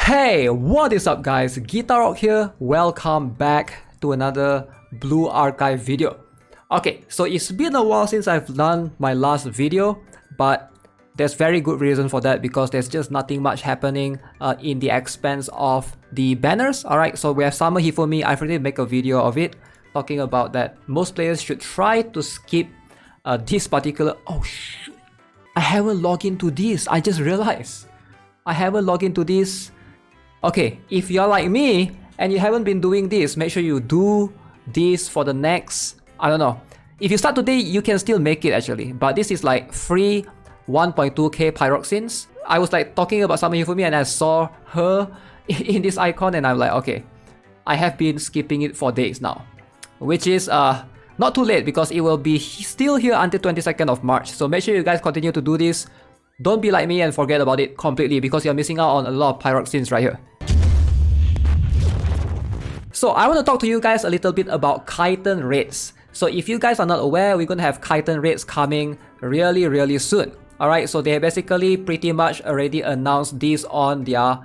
Hey, what is up guys? Guitar Rock here. Welcome back to another Blue Archive video. Okay, so it's been a while since I've done my last video, but there's very good reason for that because there's just nothing much happening in the expense of the banners. Alright, so we have Summer Hifumi. I've already made a video of it talking about that most players should try to skip this particular... Oh shoot, I haven't logged into this. I just realized I haven't logged into this. Okay, if you're like me and you haven't been doing this, make sure you do this for the next, I don't know. If you start today, you can still make it actually, but this is like free 1.2k pyroxenes. I was like talking about Summer Hifumi and I saw her in this icon and I'm like, okay, I have been skipping it for days now, which is not too late because it will be still here until 22nd of March. So make sure you guys continue to do this. Don't be like me and forget about it completely because you're missing out on a lot of pyroxenes right here. So I want to talk to you guys a little bit about Kaiten raids. So if you guys are not aware, we're going to have Kaiten raids coming really soon. Alright, so they basically pretty much already announced this on their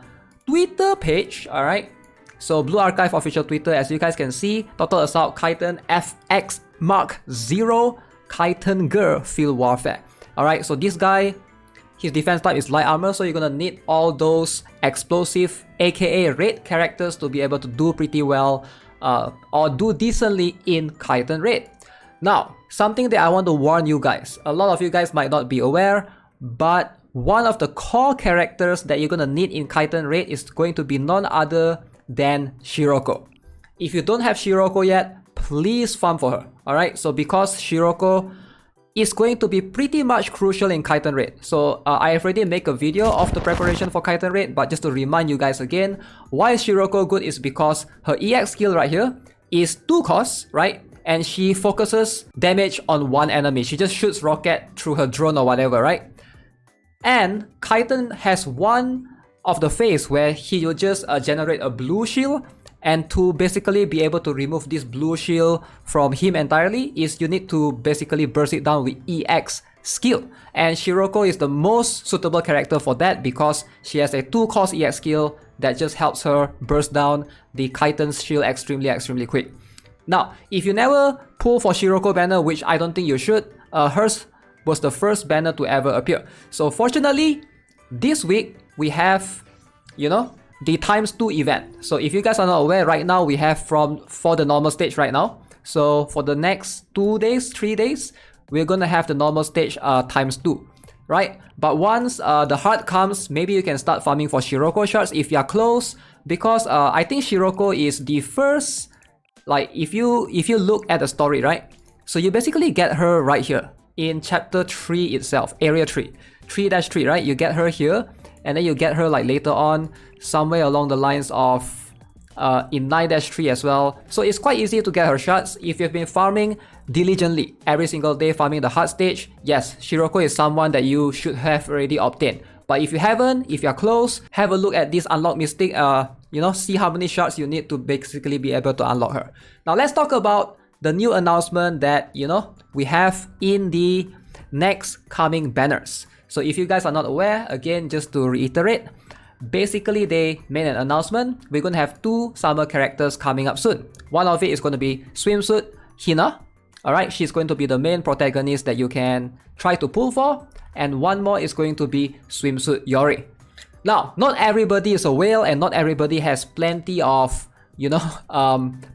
Twitter page. Alright, so Blue Archive official Twitter, as you guys can see, Total Assault Kaiten FX Mark 0 Kaiten Girl Field Warfare. Alright, so this guy, his defense type is light armor, so you're gonna need all those explosive aka raid characters to be able to do pretty well or do decently in Kaiten raid. Now, something that I want to warn you guys, a lot of you guys might not be aware, but one of the core characters that you're gonna need in Kaiten raid is going to be none other than Shiroko. If you don't have Shiroko yet, please farm for her. Alright, so because Shiroko is going to be pretty much crucial in Kaiten raid. So I have already made a video of the preparation for Kaiten raid, but just to remind you guys again, why is Shiroko good is because her EX skill right here is 2 costs, right? And she focuses damage on one enemy. She just shoots rocket through her drone or whatever, right? And Kaiten has one of the phase where he will just generate a blue shield, and to basically be able to remove this blue shield from him entirely is you need to basically burst it down with EX skill. And Shiroko is the most suitable character for that because she has a 2 cost EX skill that just helps her burst down the Kaiten's shield extremely quick. Now, if you never pull for Shiroko banner, which I don't think you should, hers was the first banner to ever appear. So fortunately, this week we have, you know, the ×2 event. So if you guys are not aware, right now we have for the normal stage right now. So for the next 2 days, 3 days, we're gonna have the normal stage ×2, right? But once the hard comes, maybe you can start farming for Shiroko shards if you're close, because I think Shiroko is the first, like if you look at the story, right? So you basically get her right here in chapter 3 itself, area 3-3, right? You get her here, and then you get her like later on somewhere along the lines of in 9-3 as well. So it's quite easy to get her shards if you've been farming diligently every single day, farming the hard stage. Yes, Shiroko is someone that you should have already obtained. But if you haven't, if you're close, have a look at this unlock mystic, you know, see how many shards you need to basically be able to unlock her. Now let's talk about the new announcement that, you know, we have in the next coming banners. So if you guys are not aware, again, just to reiterate, basically they made an announcement. We're going to have 2 summer characters coming up soon. One of it is going to be Swimsuit HINA. Alright, she's going to be the main protagonist that you can try to pull for. And one more is going to be Swimsuit IORI. Now, not everybody is a whale and not everybody has plenty of, you know,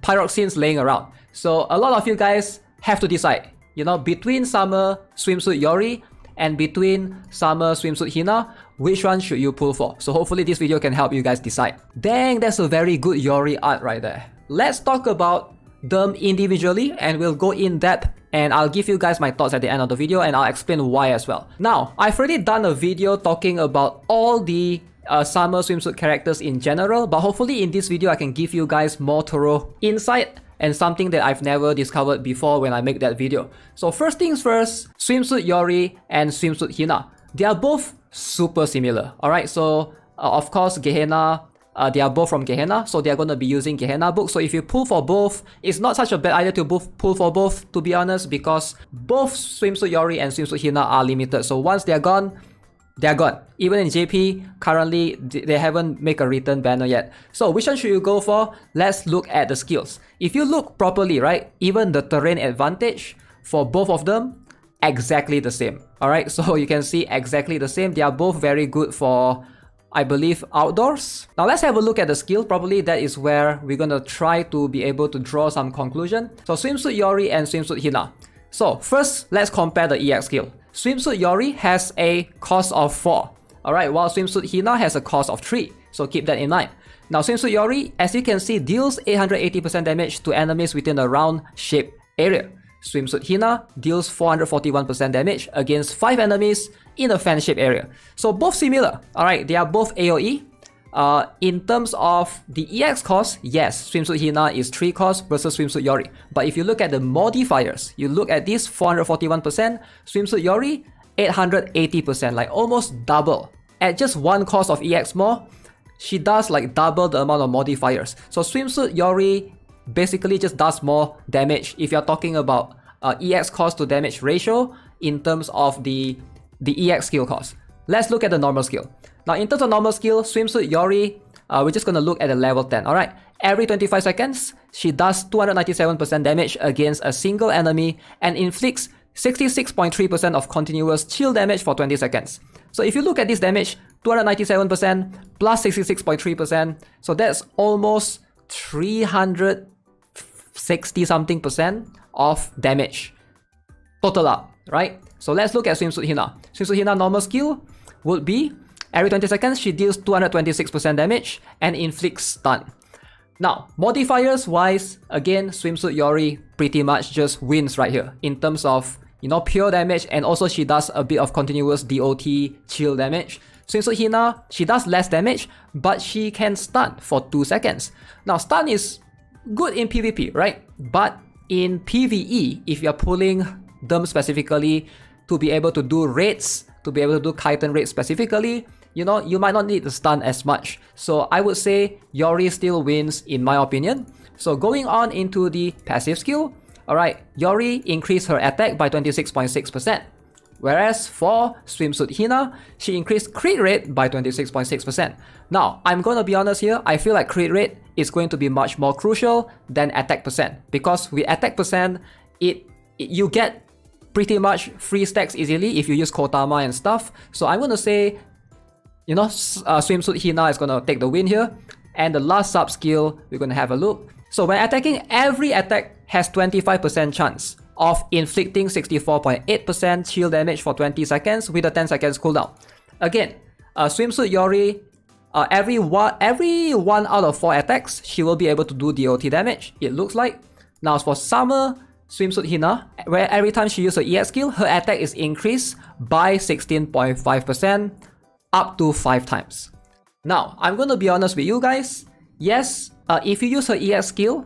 pyroxenes laying around. So a lot of you guys have to decide, you know, between Summer Swimsuit IORI and between Summer Swimsuit HINA, which one should you pull for? So hopefully this video can help you guys decide. Dang, that's a very good IORI art right there. Let's talk about them individually and we'll go in depth and I'll give you guys my thoughts at the end of the video and I'll explain why as well. Now, I've already done a video talking about all the Summer Swimsuit characters in general, but hopefully in this video I can give you guys more thorough insight and something that I've never discovered before when I make that video. So first things first, Swimsuit IORI and Swimsuit HINA. They are both super similar. Alright, so of course Gehenna, they are both from Gehenna, so they are going to be using Gehenna books. So if you pull for both, it's not such a bad idea to pull for both, to be honest, because both Swimsuit IORI and Swimsuit HINA are limited. So once they are gone, they're gone. Even in JP, currently they haven't made a return banner yet. So which one should you go for? Let's look at the skills. If you look properly, right, even the terrain advantage for both of them, exactly the same. Alright, so you can see exactly the same. They are both very good for, I believe, outdoors. Now let's have a look at the skill. Probably that is where we're gonna try to be able to draw some conclusion. So Swimsuit Yori and Swimsuit Hina. So first, let's compare the EX skill. Swimsuit Yori has a cost of 4, alright, while Swimsuit Hina has a cost of 3, so keep that in mind. Now Swimsuit Yori, as you can see, deals 880% damage to enemies within a round shape area. Swimsuit Hina deals 441% damage against 5 enemies in a fan shape area. So both similar, alright, they are both AoE. In terms of the EX cost, yes, Swimsuit Hina is 3 cost versus Swimsuit Yori. But if you look at the modifiers, you look at this 441%, Swimsuit Yori 880%, like almost double. At just 1 cost of EX more, she does like double the amount of modifiers. So Swimsuit Yori basically just does more damage if you're talking about EX cost to damage ratio in terms of the EX skill cost. Let's look at the normal skill. Now in terms of normal skill, Swimsuit Yori, we're just gonna look at the level 10, alright? Every 25 seconds, she does 297% damage against a single enemy and inflicts 66.3% of continuous chill damage for 20 seconds. So if you look at this damage, 297% plus 66.3%, so that's almost 360 something percent of damage total up, right? So let's look at Swimsuit Hina. Swimsuit Hina normal skill would be every 20 seconds she deals 226% damage and inflicts stun. Now, modifiers wise, again, Swimsuit Yori pretty much just wins right here in terms of, you know, pure damage, and also she does a bit of continuous DOT chill damage. Swimsuit Hina, she does less damage, but she can stun for 2 seconds. Now, stun is good in PvP, right? But in PvE, if you're pulling them specifically to be able to do raids, to be able to do Kaiten raids specifically, you know, you might not need the stun as much. So I would say Yori still wins in my opinion. So going on into the passive skill, alright, Yori increased her attack by 26.6%. Whereas for Swimsuit Hina, she increased crit rate by 26.6%. Now, I'm gonna be honest here, I feel like crit rate is going to be much more crucial than attack percent. Because with attack percent, you get pretty much free stacks easily if you use Kotama and stuff. So I'm gonna say, you know, Swimsuit Hina is gonna take the win here. And the last sub skill, we're gonna have a look. So when attacking, every attack has 25% chance of inflicting 64.8% chill damage for 20 seconds with a 10 seconds cooldown. Again, Swimsuit Yori, every one out of 4 attacks, she will be able to do DOT damage, it looks like. Now for Summer Swimsuit Hina, where every time she uses her EX skill, her attack is increased by 16.5% up to 5 times. Now, I'm gonna be honest with you guys. Yes, if you use her EX skill,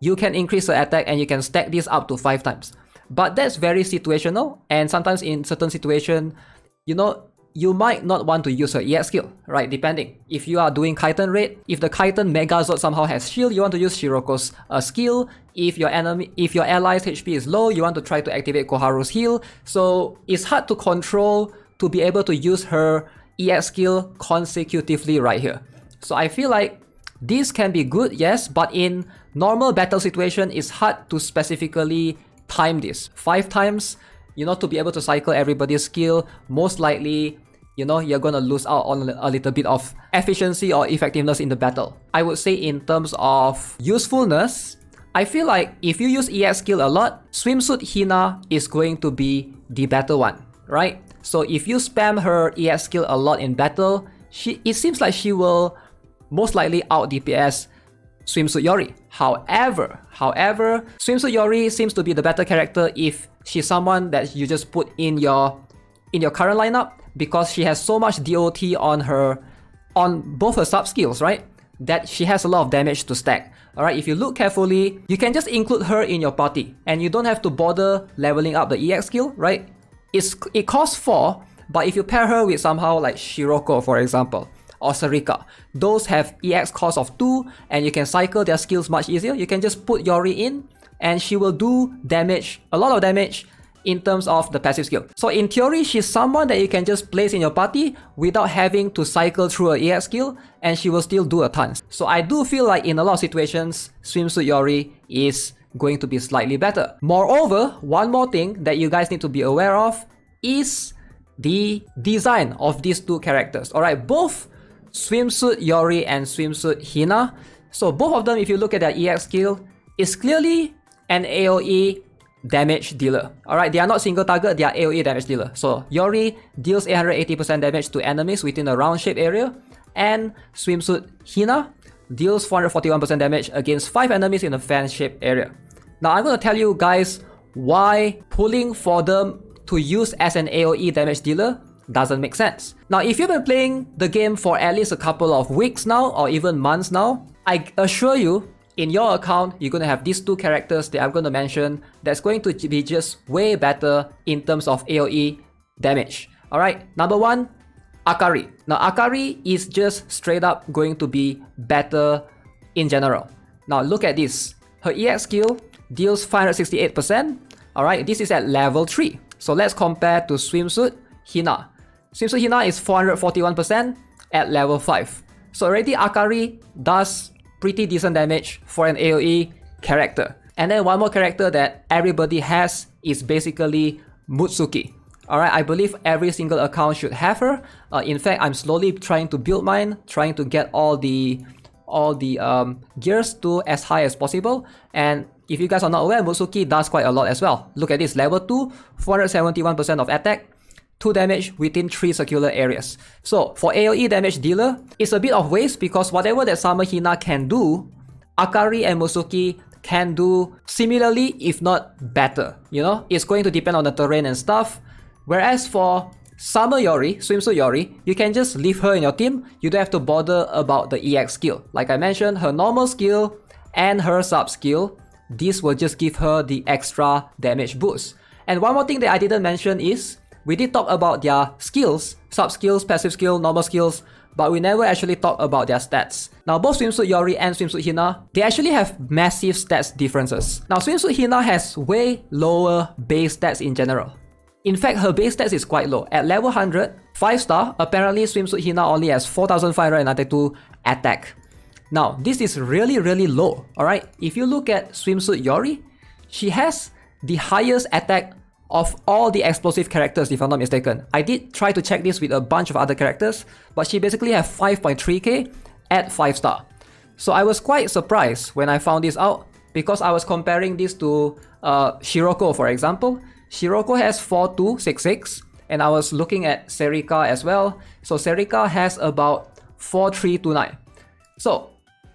you can increase her attack and you can stack this up to 5 times. But that's very situational, and sometimes in certain situation, you know, you might not want to use her EX skill, right? Depending. If you are doing Kaiten raid, if the Kaiten Megazord somehow has shield, you want to use Shiroko's skill. If your ally's HP is low, you want to try to activate Koharu's heal. So it's hard to control to be able to use her EX skill consecutively right here. So I feel like this can be good, yes, but in normal battle situation, it's hard to specifically time this. 5 times, you know, to be able to cycle everybody's skill, most likely, you know, you're gonna lose out on a little bit of efficiency or effectiveness in the battle. I would say in terms of usefulness, I feel like if you use EX skill a lot, Swimsuit Hina is going to be the better one, right? So if you spam her EX skill a lot in battle, it seems like she will most likely out DPS Swimsuit Yori. However, Swimsuit Yori seems to be the better character if she's someone that you just put in your current lineup, because she has so much DOT on both her sub skills, right? That she has a lot of damage to stack. Alright, if you look carefully, you can just include her in your party and you don't have to bother leveling up the EX skill, right? It costs 4, but if you pair her with somehow like Shiroko, for example, or Sarika, those have EX cost of 2 and you can cycle their skills much easier. You can just put Yori in and she will do damage, a lot of damage, in terms of the passive skill. So in theory, she's someone that you can just place in your party without having to cycle through a EX skill, and she will still do a ton. So I do feel like in a lot of situations, Swimsuit Yori is going to be slightly better. Moreover, one more thing that you guys need to be aware of is the design of these two characters. Alright, both Swimsuit Yori and Swimsuit HINA. So both of them, if you look at their EX skill, is clearly an AoE damage dealer. Alright, they are not single target, they are AoE damage dealer. So Yori deals 880% damage to enemies within a round shape area, and Swimsuit HINA deals 441% damage against 5 enemies in a fan shape area. Now I'm going to tell you guys why pulling for them to use as an AoE damage dealer doesn't make sense. Now if you've been playing the game for at least a couple of weeks now, or even months now, I assure you, in your account, you're going to have these two characters that I'm going to mention that's going to be just way better in terms of AoE damage. Alright, number one, Akari. Now Akari is just straight up going to be better in general. Now look at this. Her EX skill deals 568%. Alright, this is at level 3. So let's compare to Swimsuit HINA. Swimsuit HINA is 441% at level 5. So already Akari does pretty decent damage for an AoE character. And then one more character that everybody has is basically Mutsuki. Alright, I believe every single account should have her. In fact, I'm slowly trying to build mine, trying to get all the gears to as high as possible. And if you guys are not aware, Mutsuki does quite a lot as well. Look at this, level 2, 471% of attack, 2 damage within 3 circular areas. So for AoE damage dealer, it's a bit of waste because whatever that Summer HINA can do, Akari and Mutsuki can do similarly, if not better. You know, it's going to depend on the terrain and stuff. Whereas for Summer Yori, Swimsuit Yori, you can just leave her in your team. You don't have to bother about the EX skill. Like I mentioned, her normal skill and her sub skill, this will just give her the extra damage boost. And one more thing that I didn't mention is, we did talk about their skills, sub skills, passive skill, normal skills, but we never actually talked about their stats. Now both Swimsuit Yori and Swimsuit HINA, they actually have massive stats differences. Now Swimsuit HINA has way lower base stats in general. In fact, her base stats is quite low. At level 100, 5 star, apparently Swimsuit HINA only has 4,592 attack. Now, this is really low, alright? If you look at Swimsuit Yori, she has the highest attack of all the explosive characters, if I'm not mistaken. I did try to check this with a bunch of other characters, but she basically has 5.3k at 5 star. So I was quite surprised when I found this out, because I was comparing this to Shiroko, for example. Shiroko has 4266, and I was looking at Serika as well. So Serika has about 4329. So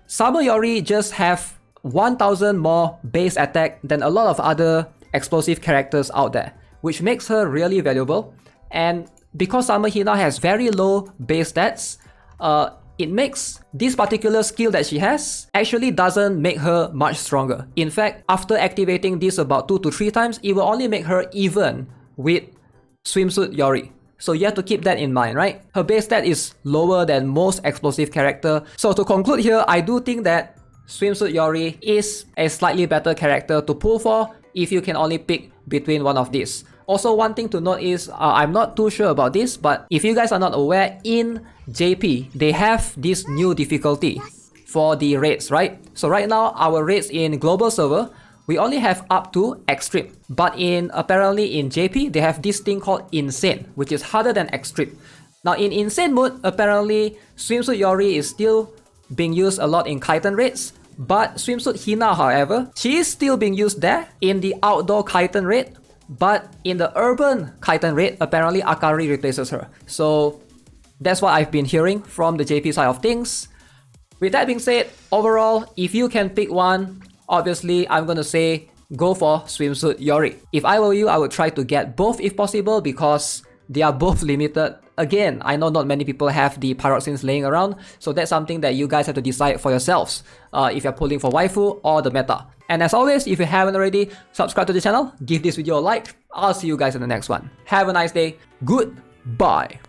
Summer Yori just have 1000 more base attack than a lot of other explosive characters out there, which makes her really valuable. And because Summer HINA has very low base stats, it makes this particular skill that she has actually doesn't make her much stronger. In fact, after activating this about 2 to 3 times, it will only make her even with Swimsuit Yori. So you have to keep that in mind, right? Her base stat is lower than most explosive character. So to conclude here, I do think that Swimsuit Yori is a slightly better character to pull for if you can only pick between one of these. Also, one thing to note is, I'm not too sure about this, but if you guys are not aware, in JP, they have this new difficulty for the raids, right? So right now, our raids in global server, we only have up to extreme. But apparently in JP, they have this thing called insane, which is harder than extreme. Now in insane mode, apparently Swimsuit Yori is still being used a lot in Kaiten raids, but Swimsuit HINA, however, she is still being used there in the outdoor Kaiten raid, but in the urban Kaiten raid, apparently Akari replaces her. So that's what I've been hearing from the JP side of things. With that being said, overall, if you can pick one, obviously I'm gonna say go for Swimsuit Yori. If I were you, I would try to get both if possible, because they are both limited. Again, I know not many people have the pyroxenes laying around, so that's something that you guys have to decide for yourselves if you're pulling for waifu or the meta. And as always, if you haven't already, subscribe to the channel, give this video a like. I'll see you guys in the next one. Have a nice day. Goodbye.